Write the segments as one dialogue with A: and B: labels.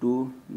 A: 2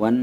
A: 1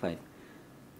A: 5.